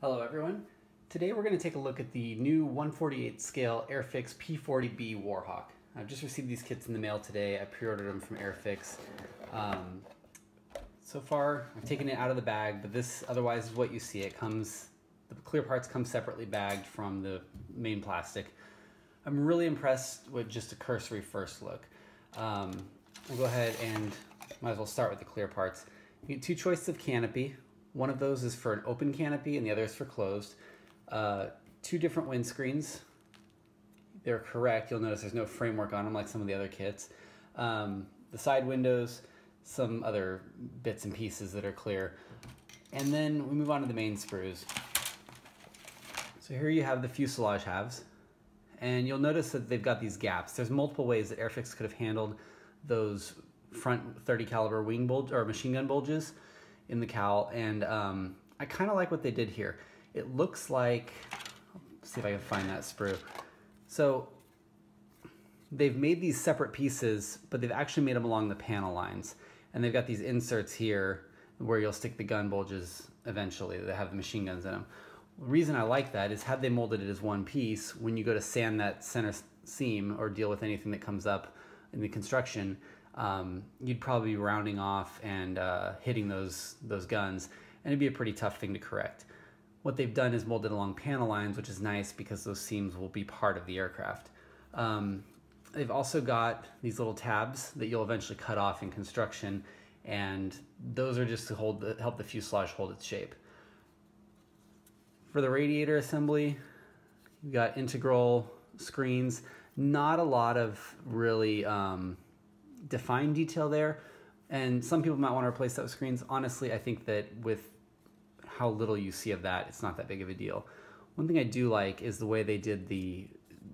Hello everyone. Today we're going to take a look at the new 1/48 scale Airfix P-40B Warhawk. I've just received these kits in the mail today. I pre-ordered them from Airfix. So far I've taken it out of the bag, but this otherwise is what you see. It comes, the clear parts come separately bagged from the main plastic. I'm really impressed with just a cursory first look. We'll go ahead and might as well start with the clear parts. You get two choices of canopy. One of those is for an open canopy and the other is for closed. Two different windscreens. They're correct. You'll notice there's no framework on them like some of the other kits. The side windows, some other bits and pieces that are clear. And then we move on to the main sprues. So here you have the fuselage halves. And you'll notice that they've got these gaps. There's multiple ways that Airfix could have handled those front 30 caliber wing bulge or machine gun bulges in the cowl, and I kind of like what they did here. It looks like, let's see if I can find that sprue. So they've made these separate pieces, but they've actually made them along the panel lines, and they've got these inserts here where you'll stick the gun bulges eventually that have the machine guns in them. The reason I like that is had they molded it as one piece, when you go to sand that center seam or deal with anything that comes up in the construction, you'd probably be rounding off and hitting those guns, and it'd be a pretty tough thing to correct. What they've done is molded along panel lines, which is nice because those seams will be part of the aircraft. They've also got these little tabs that you'll eventually cut off in construction, and those are just to help the fuselage hold its shape. For the radiator assembly, you've got integral screens. Not a lot of really defined detail there, and some people might want to replace that with screens. Honestly, I think that with how little you see of that, it's not that big of a deal. One thing I do like is the way they did the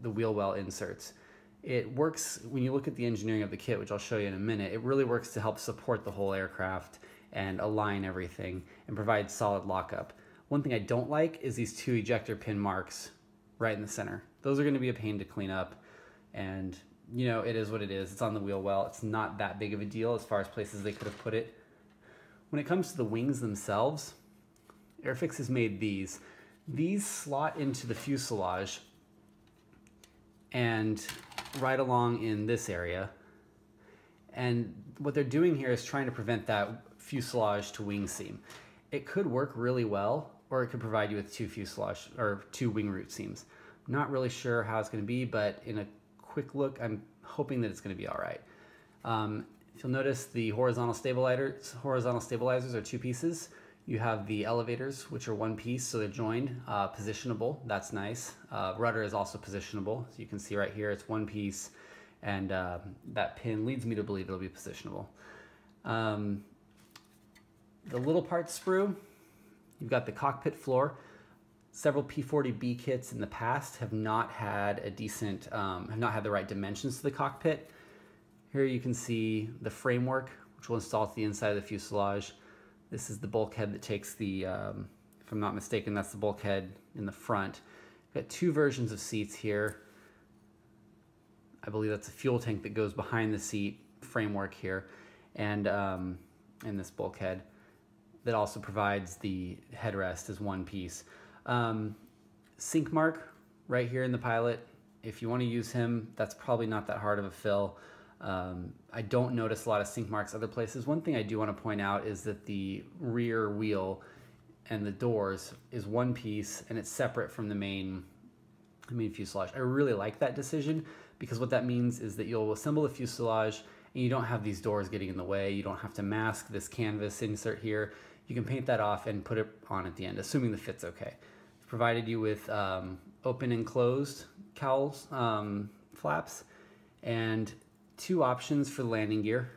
wheel well inserts. It works when you look at the engineering of the kit, which I'll show you in a minute. It really works to help support the whole aircraft and align everything and provide solid lockup. One thing I don't like is these two ejector pin marks right in the center. Those are going to be a pain to clean up, and you know, it is what it is. It's on the wheel well. It's not that big of a deal as far as places they could have put it. When it comes to the wings themselves, Airfix has made these. These slot into the fuselage and right along in this area. And what they're doing here is trying to prevent that fuselage to wing seam. It could work really well, or it could provide you with two wing root seams. Not really sure how it's going to be, but in a quick look, I'm hoping that it's going to be all right. If you'll notice, the horizontal stabilizers are two pieces. You have the elevators, which are one piece, so they're joined, positionable. That's nice. Rudder is also positionable. So you can see right here, it's one piece, and that pin leads me to believe it'll be positionable. The little part sprue, you've got the cockpit floor. Several P-40B kits in the past have not had a decent, have not had the right dimensions to the cockpit. Here you can see the framework, which will install to the inside of the fuselage. This is the bulkhead that takes the, if I'm not mistaken, that's the bulkhead in the front. We've got two versions of seats here. I believe that's a fuel tank that goes behind the seat framework here, and this bulkhead that also provides the headrest as one piece. Sink mark right here in the pilot. If you want to use him, that's probably not that hard of a fill. I don't notice a lot of sink marks other places. One thing I do want to point out is that the rear wheel and the doors is one piece, and it's separate from the main fuselage. I really like that decision, because what that means is that you'll assemble the fuselage and you don't have these doors getting in the way. You don't have to mask this canvas insert here. You can paint that off and put it on at the end, assuming the fit's okay. It's provided you with open and closed cowls, flaps, and two options for the landing gear.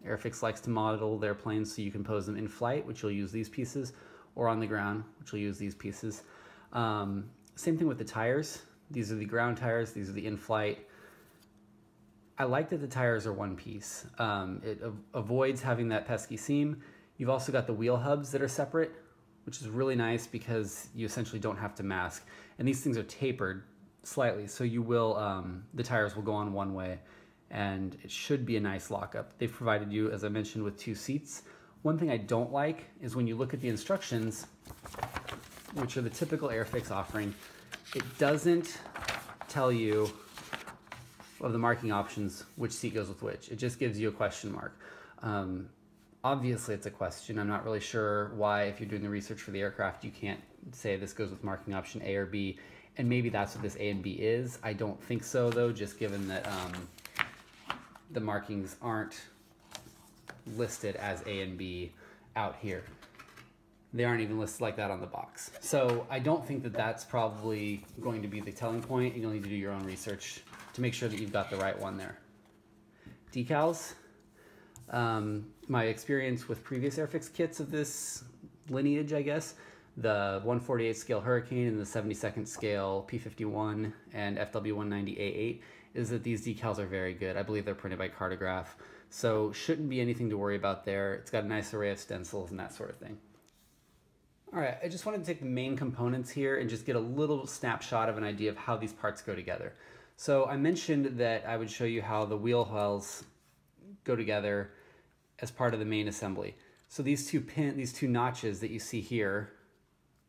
Airfix likes to model their planes so you can pose them in flight, which you'll use these pieces, or on the ground, which will use these pieces. Same thing with the tires. These are the ground tires, these are the in-flight. I like that the tires are one piece. It avoids having that pesky seam. You've also got the wheel hubs that are separate, which is really nice because you essentially don't have to mask. And these things are tapered slightly, so you will, the tires will go on one way, and it should be a nice lockup. They've provided you, as I mentioned, with two seats. One thing I don't like is when you look at the instructions, which are the typical Airfix offering, it doesn't tell you of the marking options which seat goes with which. It just gives you a question mark. Obviously it's a question. I'm not really sure why, if you're doing the research for the aircraft, you can't say this goes with marking option A or B, and maybe that's what this A and B is. I don't think so though, just given that the markings aren't listed as A and B out here. They aren't even listed like that on the box. So I don't think that that's probably going to be the telling point, and you'll need to do your own research to make sure that you've got the right one there. Decals. My experience with previous Airfix kits of this lineage, I guess, the 1/48 scale Hurricane and the 72nd scale P-51 and FW190A8, is that these decals are very good. I believe they're printed by Cartograph, so shouldn't be anything to worry about there. It's got a nice array of stencils and that sort of thing. All right, I just wanted to take the main components here and just get a little snapshot of an idea of how these parts go together. So I mentioned that I would show you how the wheel wells go together as part of the main assembly. So these two notches that you see here,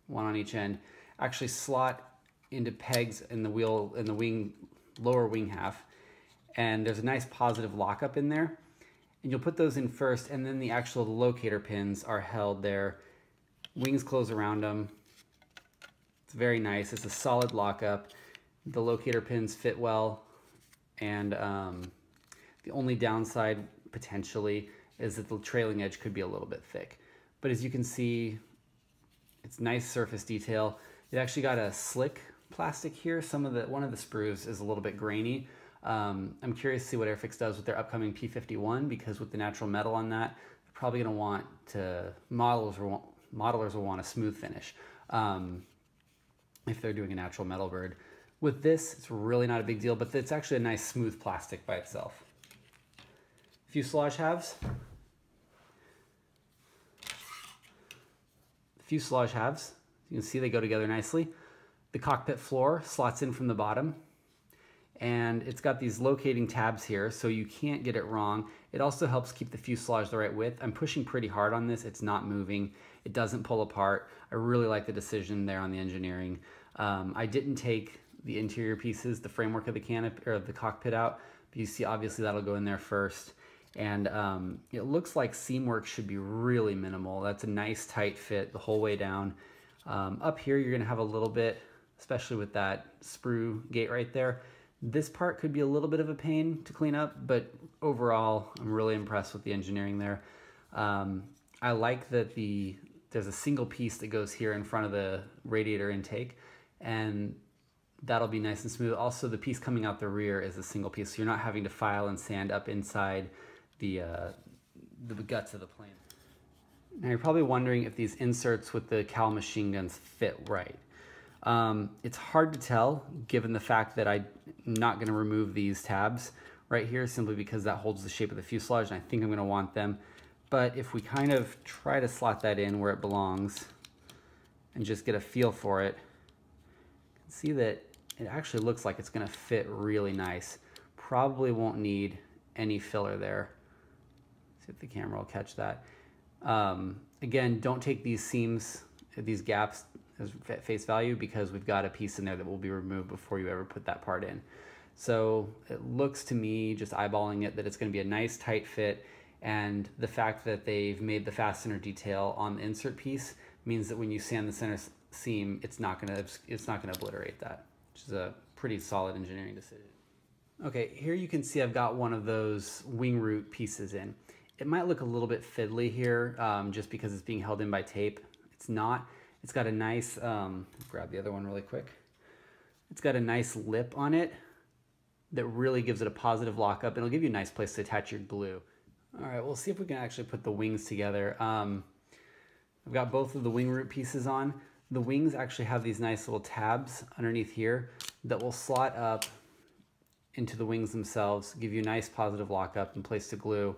one on each end, actually slot into pegs in the wing, lower wing half, and there's a nice positive lockup in there. And you'll put those in first, and then the actual locator pins are held there. Wings close around them. It's very nice. It's a solid lockup. The locator pins fit well, and the only downside potentially is that the trailing edge could be a little bit thick. But as you can see, it's nice surface detail. It actually got a slick plastic here. One of the sprues is a little bit grainy. I'm curious to see what Airfix does with their upcoming P-51, because with the natural metal on that, they're probably going to want to, modelers will want a smooth finish if they're doing a natural metal bird. With this, it's really not a big deal, but it's actually a nice smooth plastic by itself. Fuselage halves. Fuselage halves, you can see they go together nicely. The cockpit floor slots in from the bottom, and it's got these locating tabs here so you can't get it wrong. It also helps keep the fuselage the right width. I'm pushing pretty hard on this. It's not moving. It doesn't pull apart. I really like the decision there on the engineering. I didn't take the interior pieces, the framework of the canopy or the cockpit out, but you see obviously that'll go in there first. And it looks like seam work should be really minimal. That's a nice tight fit the whole way down. Up here you're gonna have a little bit, especially with that sprue gate right there. This part could be a little bit of a pain to clean up, but overall I'm really impressed with the engineering there. I like that there's a single piece that goes here in front of the radiator intake, and that'll be nice and smooth. Also, the piece coming out the rear is a single piece, so you're not having to file and sand up inside the guts of the plane. Now you're probably wondering if these inserts with the Cal machine guns fit right. It's hard to tell given the fact that I'm not going to remove these tabs right here simply because that holds the shape of the fuselage, and I think I'm going to want them. But if we kind of try to slot that in where it belongs and just get a feel for it, you can see that it actually looks like it's going to fit really nice. Probably won't need any filler there. See if the camera will catch that. Again, don't take these seams, these gaps as face value, because we've got a piece in there that will be removed before you ever put that part in. So it looks to me, just eyeballing it, that it's going to be a nice tight fit, and the fact that they've made the fastener detail on the insert piece means that when you sand the center seam, it's not going to obliterate that, which is a pretty solid engineering decision. Okay, here you can see I've got one of those wing root pieces in. It might look a little bit fiddly here just because it's being held in by tape. It's not. It's got a nice, grab the other one really quick. It's got a nice lip on it that really gives it a positive lockup. It'll give you a nice place to attach your glue. All right, we'll see if we can actually put the wings together. I've got both of the wing root pieces on. The wings actually have these nice little tabs underneath here that will slot up into the wings themselves, give you a nice positive lockup and place to glue.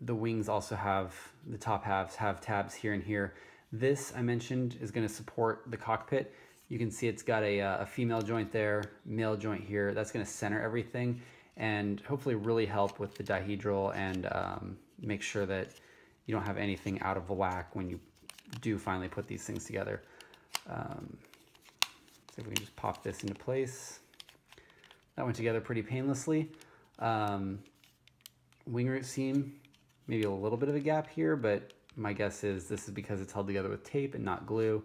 The wings also have, the top halves have tabs here and here. This, I mentioned, is going to support the cockpit. You can see it's got a female joint there, male joint here. That's going to center everything and hopefully really help with the dihedral and make sure that you don't have anything out of whack when you do finally put these things together. See if we can just pop this into place. That went together pretty painlessly. Wing root seam, maybe a little bit of a gap here, but my guess is this is because it's held together with tape and not glue.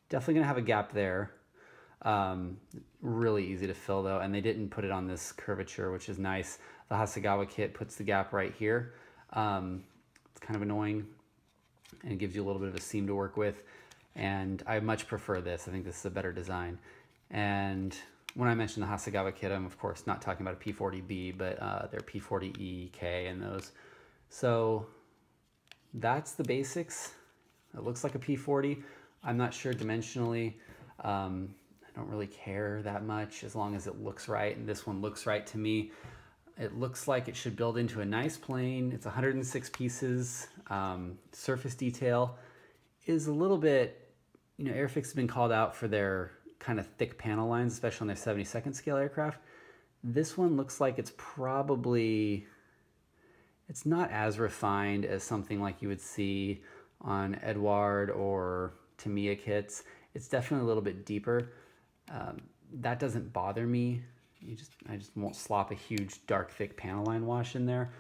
Definitely gonna have a gap there. Really easy to fill though, and they didn't put it on this curvature, which is nice. The Hasegawa kit puts the gap right here. It's kind of annoying, and it gives you a little bit of a seam to work with. And I much prefer this. I think this is a better design. And when I mention the Hasegawa kit, I'm of course not talking about a P-40B, but they're P-40E, K, and those. So that's the basics. It looks like a P-40. I'm not sure dimensionally. I don't really care that much as long as it looks right, and this one looks right to me. It looks like it should build into a nice plane. It's 106 pieces. Surface detail is a little bit, you know, Airfix has been called out for their kind of thick panel lines, especially on their 72nd scale aircraft. This one looks like it's probably, it's not as refined as something like you would see on Edouard or Tamiya kits. It's definitely a little bit deeper. That doesn't bother me. I just won't slop a huge dark thick panel line wash in there.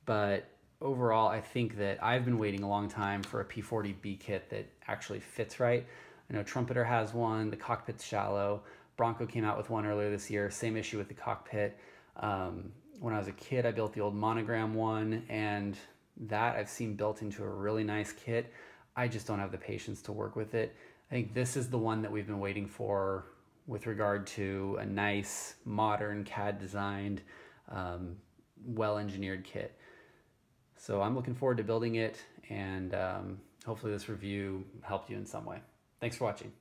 But overall, I think that I've been waiting a long time for a P-40B kit that actually fits right. I know Trumpeter has one, the cockpit's shallow. Bronco came out with one earlier this year, same issue with the cockpit. When I was a kid, I built the old Monogram one, and that I've seen built into a really nice kit. I just don't have the patience to work with it. I think this is the one that we've been waiting for with regard to a nice, modern, CAD designed, well-engineered kit. So I'm looking forward to building it, and hopefully this review helped you in some way. Thanks for watching.